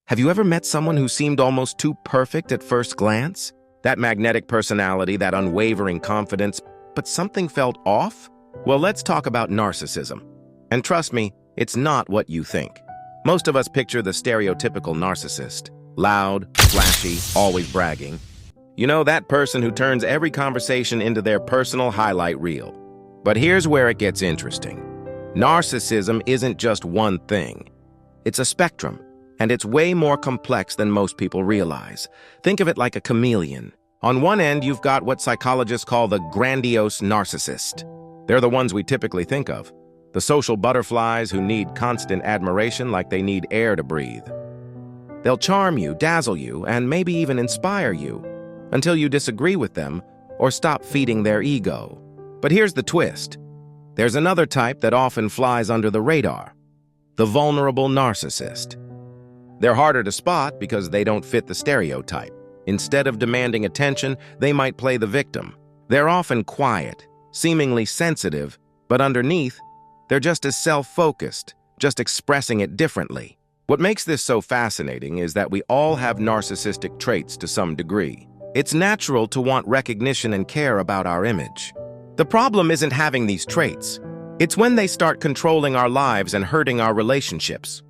Have you ever met someone who seemed almost too perfect at first glance? That magnetic personality, that unwavering confidence, but something felt off? Well, let's talk about narcissism. And trust me, it's not what you think. Most of us picture the stereotypical narcissist. Loud, flashy, always bragging. You know, that person who turns every conversation into their personal highlight reel. But here's where it gets interesting. Narcissism isn't just one thing. It's a spectrum, and it's way more complex than most people realize. Think of it like a chameleon. On one end, you've got what psychologists call the grandiose narcissist. They're the ones we typically think of. The social butterflies who need constant admiration like they need air to breathe. They'll charm you, dazzle you, and maybe even inspire you until you disagree with them or stop feeding their ego. But here's the twist. There's another type that often flies under the radar. The vulnerable narcissist. They're harder to spot because they don't fit the stereotype. Instead of demanding attention, they might play the victim. They're often quiet, seemingly sensitive, but underneath, they're just as self-focused, just expressing it differently. What makes this so fascinating is that we all have narcissistic traits to some degree. It's natural to want recognition and care about our image. The problem isn't having these traits. It's when they start controlling our lives and hurting our relationships.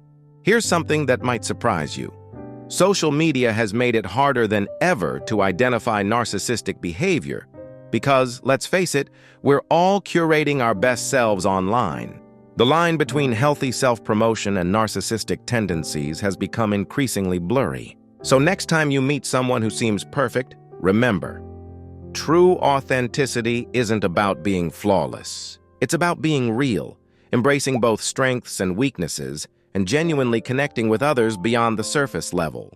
Here's something that might surprise you. Social media has made it harder than ever to identify narcissistic behavior because, let's face it, we're all curating our best selves online. The line between healthy self-promotion and narcissistic tendencies has become increasingly blurry. So next time you meet someone who seems perfect, remember, true authenticity isn't about being flawless. It's about being real, embracing both strengths and weaknesses, and genuinely connecting with others beyond the surface level.